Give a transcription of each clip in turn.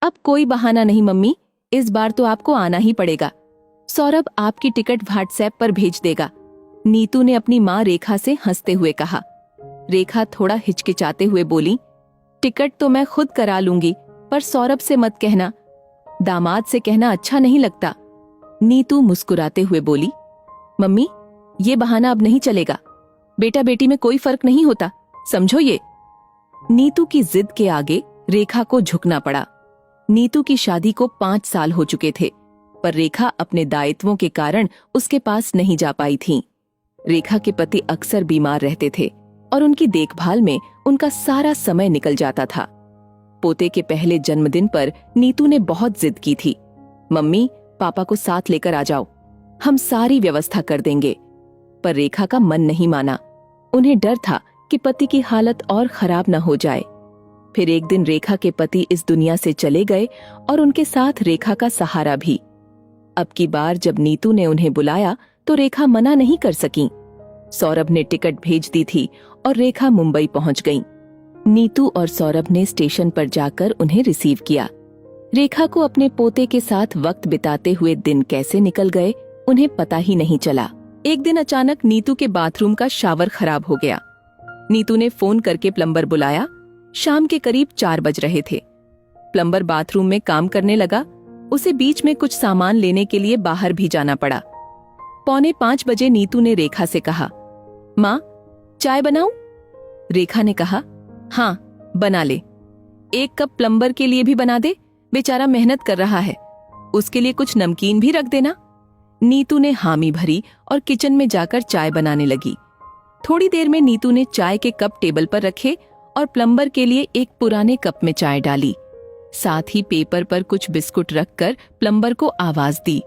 अब कोई बहाना नहीं मम्मी, इस बार तो आपको आना ही पड़ेगा। सौरभ आपकी टिकट व्हाट्सएप पर भेज देगा, नीतू ने अपनी माँ रेखा से हंसते हुए कहा। रेखा थोड़ा हिचकिचाते हुए बोली, टिकट तो मैं खुद करा लूंगी, पर सौरभ से मत कहना, दामाद से कहना अच्छा नहीं लगता। नीतू मुस्कुराते हुए बोली, मम्मी ये बहाना अब नहीं चलेगा, बेटा बेटी में कोई फर्क नहीं होता, समझो ये। नीतू की जिद के आगे रेखा को झुकना पड़ा। नीतू की शादी को 5 साल हो चुके थे, पर रेखा अपने दायित्वों के कारण उसके पास नहीं जा पाई थी। रेखा के पति अक्सर बीमार रहते थे और उनकी देखभाल में उनका सारा समय निकल जाता था। पोते के पहले जन्मदिन पर नीतू ने बहुत जिद की थी, मम्मी पापा को साथ लेकर आ जाओ, हम सारी व्यवस्था कर देंगे। पर रेखा का मन नहीं माना। उन्हें डर था कि पति की हालत और खराब न हो जाए। फिर एक दिन रेखा के पति इस दुनिया से चले गए और उनके साथ रेखा का सहारा भी। अब की बार जब नीतू ने उन्हें बुलाया तो रेखा मना नहीं कर सकी। सौरभ ने टिकट भेज दी थी और रेखा मुंबई पहुंच गई। नीतू और सौरभ ने स्टेशन पर जाकर उन्हें रिसीव किया। रेखा को अपने पोते के साथ वक्त बिताते हुए दिन कैसे निकल गए उन्हें पता ही नहीं चला। एक दिन अचानक नीतू के बाथरूम का शावर खराब हो गया। नीतू ने फोन करके प्लम्बर बुलाया। शाम के करीब 4 बज रहे थे। प्लम्बर बाथरूम में काम करने लगा। उसे बीच में कुछ सामान लेने के लिए बाहर भी जाना पड़ा। 4:45 बजे नीतू ने रेखा से कहा, माँ चाय बनाऊं? रेखा ने कहा, हाँ बना ले। 1 कप प्लम्बर के लिए भी बना दे, बेचारा मेहनत कर रहा है, उसके लिए कुछ नमकीन भी रख देना। नीतू ने हामी भरी और किचन में जाकर चाय बनाने लगी। थोड़ी देर में नीतू ने चाय के कप टेबल पर रखे और प्लम्बर के लिए एक पुराने कप में चाय डाली। साथ ही पेपर पर कुछ बिस्कुट रखकर प्लम्बर को आवाज दी।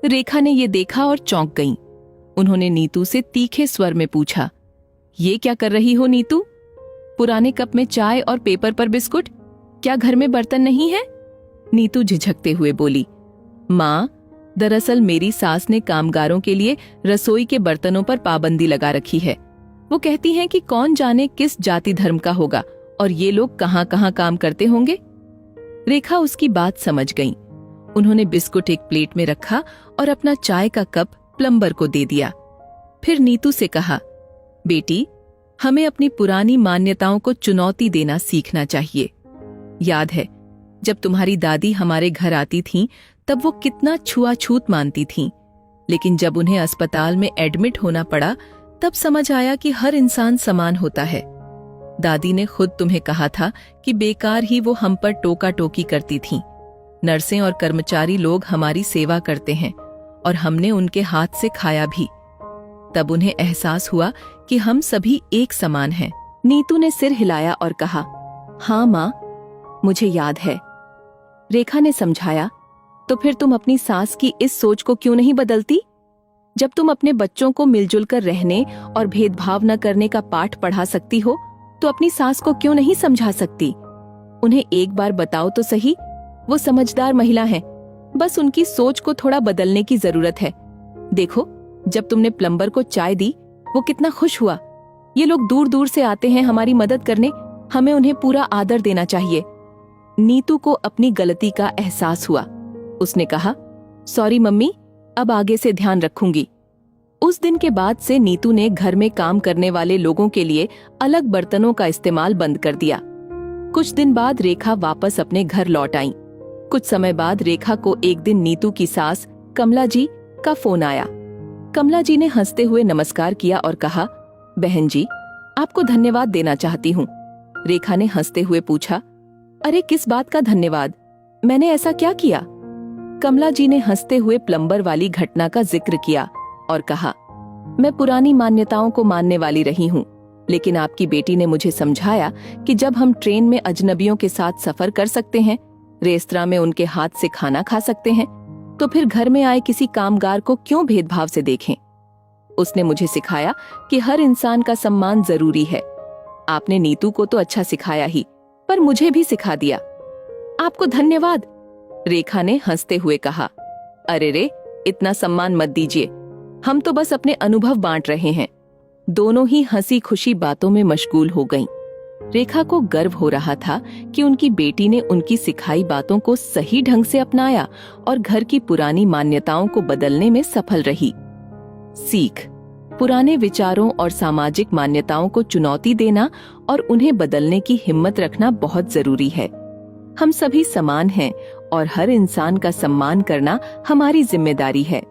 रेखा ने ये देखा और चौंक गईं। उन्होंने नीतू से तीखे स्वर में पूछा, ये क्या कर रही हो नीतू? पुराने कप में चाय और पेपर पर बिस्कुट, क्या घर में बर्तन नहीं है? नीतू झिझकते हुए बोली, माँ दरअसल मेरी सास ने कामगारों के लिए रसोई के बर्तनों पर पाबंदी लगा रखी है। वो कहती हैं कि कौन जाने किस जाति धर्म का होगा और ये लोग कहाँ कहाँ काम करते होंगे। रेखा उसकी बात समझ गई। उन्होंने बिस्कुट एक प्लेट में रखा और अपना चाय का कप प्लम्बर को दे दिया। फिर नीतू से कहा, बेटी हमें अपनी पुरानी मान्यताओं को चुनौती देना सीखना चाहिए। याद है जब तुम्हारी दादी हमारे घर आती थीं, तब वो कितना छुआछूत मानती थीं, लेकिन जब उन्हें अस्पताल में एडमिट होना पड़ा तब समझ आया कि हर इंसान समान होता है। दादी ने खुद तुम्हें कहा था कि बेकार ही वो हम पर टोका टोकी करती थीं। नर्सें और कर्मचारी लोग हमारी सेवा करते हैं और हमने उनके हाथ से खाया भी। तब उन्हें एहसास हुआ कि हम सभी एक समान हैं। नीतू ने सिर हिलाया और कहा, हाँ माँ मुझे याद है। रेखा ने समझाया, तो फिर तुम अपनी सास की इस सोच को क्यों नहीं बदलती? जब तुम अपने बच्चों को मिलजुल कर रहने और भेदभाव न करने का पाठ पढ़ा सकती हो, तो अपनी सास को क्यों नहीं समझा सकती? उन्हें एक बार बताओ तो सही, वो समझदार महिला हैं, बस उनकी सोच को थोड़ा बदलने की जरूरत है। देखो जब तुमने प्लम्बर को चाय दी वो कितना खुश हुआ। ये लोग दूर दूर से आते हैं हमारी मदद करने, हमें उन्हें पूरा आदर देना चाहिए। नीतू को अपनी गलती का एहसास हुआ। उसने कहा, सॉरी मम्मी, अब आगे से ध्यान रखूंगी। उस दिन के बाद से नीतू ने घर में काम करने वाले लोगों के लिए अलग बर्तनों का इस्तेमाल बंद कर दिया। कुछ दिन बाद रेखा वापस अपने घर लौट आई। कुछ समय बाद रेखा को एक दिन नीतू की सास कमला जी का फोन आया। कमला जी ने हंसते हुए नमस्कार किया और कहा, बहन जी आपको धन्यवाद देना चाहती हूँ। रेखा ने हंसते हुए पूछा, अरे किस बात का धन्यवाद, मैंने ऐसा क्या किया? कमला जी ने हंसते हुए प्लम्बर वाली घटना का जिक्र किया और कहा, मैं पुरानी मान्यताओं को मानने वाली रही हूँ, लेकिन आपकी बेटी ने मुझे समझाया कि जब हम ट्रेन में अजनबियों के साथ सफर कर सकते हैं, रेस्तरां में उनके हाथ से खाना खा सकते हैं, तो फिर घर में आए किसी कामगार को क्यों भेदभाव से देखें। उसने मुझे सिखाया कि हर इंसान का सम्मान जरूरी है। आपने नीतू को तो अच्छा सिखाया ही, पर मुझे भी सिखा दिया। आपको धन्यवाद, रेखा ने हंसते हुए कहा। अरे रे, इतना सम्मान मत दीजिए, हम तो बस अपने अनुभव बांट रहे हैं। दोनों ही हंसी खुशी बातों में मशगूल हो गईं। रेखा को गर्व हो रहा था कि उनकी बेटी ने उनकी सिखाई बातों को सही ढंग से अपनाया और घर की पुरानी मान्यताओं को बदलने में सफल रही। सीख: पुराने विचारों और सामाजिक मान्यताओं को चुनौती देना और उन्हें बदलने की हिम्मत रखना बहुत जरूरी है। हम सभी समान हैं और हर इंसान का सम्मान करना हमारी जिम्मेदारी है।